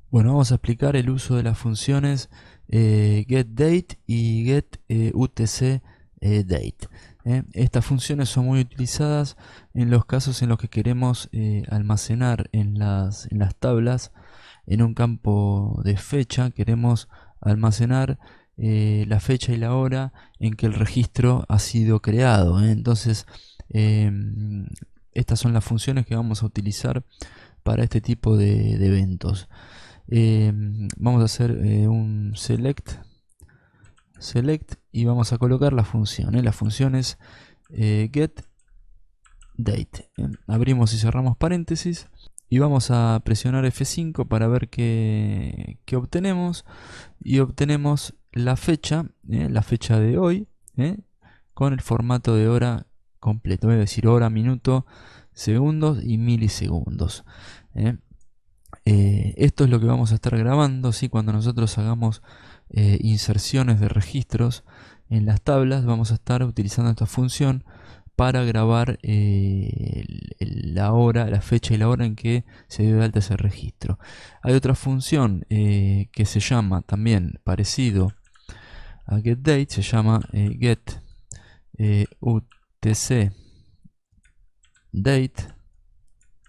Bueno, vamos a explicar el uso de las funciones getDate y getUtcDate. Estas funciones son muy utilizadas en los casos en los que queremos almacenar en las tablas, en un campo de fecha, queremos almacenar la fecha y la hora en que el registro ha sido creado. Entonces, estas son las funciones que vamos a utilizar para este tipo de eventos. Vamos a hacer un select y vamos a colocar la función. La función es getDate. Abrimos y cerramos paréntesis y vamos a presionar F5 para ver qué obtenemos, y obtenemos la fecha de hoy, con el formato de hora completo, es decir, hora, minuto, segundos y milisegundos. ¿eh? Esto es lo que vamos a estar grabando, ¿sí? Cuando nosotros hagamos inserciones de registros en las tablas, vamos a estar utilizando esta función para grabar la hora, la fecha y la hora en que se dio de alta ese registro. Hay otra función que se llama también parecido a getDate, se llama getUtcDate,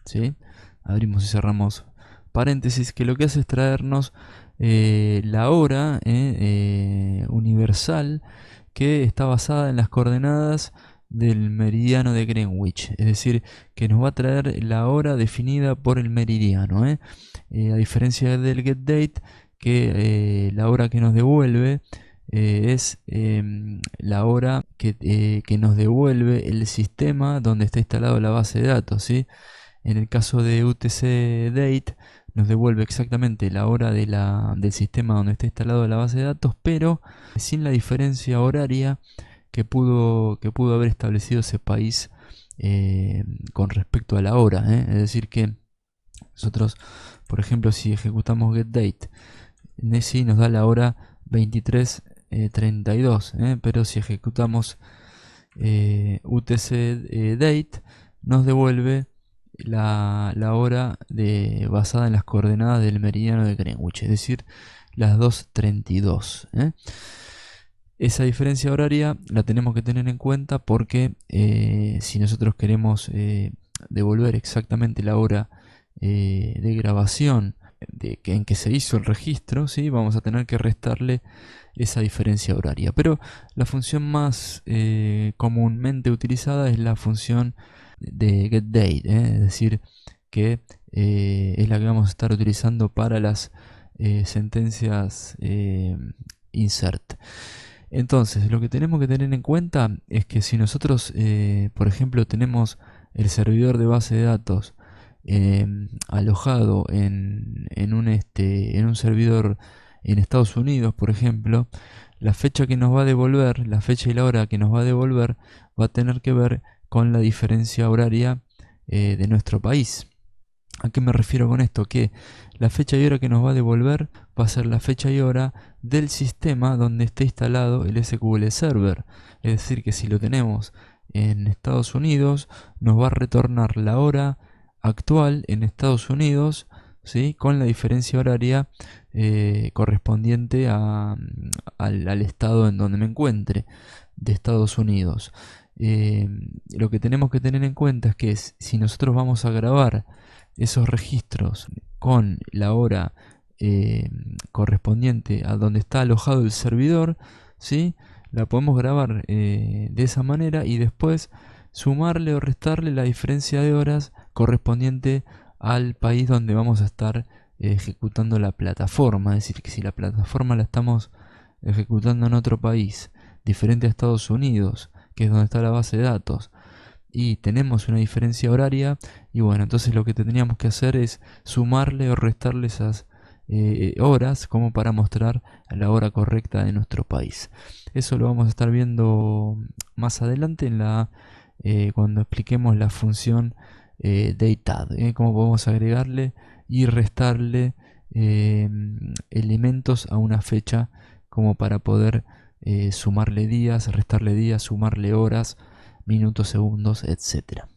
¿sí? Abrimos y cerramos paréntesis, que lo que hace es traernos la hora universal, que está basada en las coordenadas del meridiano de Greenwich, es decir, que nos va a traer la hora definida por el meridiano, a diferencia del getDate, que la hora que nos devuelve es la hora que nos devuelve el sistema donde está instalado la base de datos, ¿sí? En el caso de UTC-Date nos devuelve exactamente la hora del sistema donde está instalado la base de datos, pero sin la diferencia horaria que pudo haber establecido ese país con respecto a la hora. Es decir que nosotros, por ejemplo, si ejecutamos getDate, sí nos da la hora 23:32, pero si ejecutamos UTC-Date nos devuelve la hora basada en las coordenadas del meridiano de Greenwich, es decir, las 2:32. Esa diferencia horaria la tenemos que tener en cuenta porque si nosotros queremos devolver exactamente la hora de grabación en que se hizo el registro, ¿sí? Vamos a tener que restarle esa diferencia horaria. Pero la función más comúnmente utilizada es la función de getDate, es decir, que es la que vamos a estar utilizando para las sentencias insert. Entonces, lo que tenemos que tener en cuenta es que si nosotros, por ejemplo, tenemos el servidor de base de datos alojado en un servidor en Estados Unidos, por ejemplo, la fecha que nos va a devolver, la fecha y la hora que nos va a devolver, va a tener que ver con la diferencia horaria de nuestro país. ¿A qué me refiero con esto? Que la fecha y hora que nos va a devolver va a ser la fecha y hora del sistema donde esté instalado el SQL Server. Es decir, que si lo tenemos en Estados Unidos, nos va a retornar la hora actual en Estados Unidos, ¿sí? Con la diferencia horaria correspondiente al estado en donde me encuentre de Estados Unidos. Lo que tenemos que tener en cuenta es que si nosotros vamos a grabar esos registros con la hora correspondiente a donde está alojado el servidor, ¿sí? La podemos grabar de esa manera y después sumarle o restarle la diferencia de horas correspondiente al país donde vamos a estar ejecutando la plataforma. Es decir, que si la plataforma la estamos ejecutando en otro país diferente a Estados Unidos, que es donde está la base de datos, y tenemos una diferencia horaria, y bueno, entonces lo que tendríamos que hacer es sumarle o restarle esas horas como para mostrar la hora correcta de nuestro país. Eso lo vamos a estar viendo más adelante cuando expliquemos la función dateAdd, cómo podemos agregarle y restarle elementos a una fecha como para poder sumarle días, restarle días, sumarle horas, minutos, segundos, etcétera.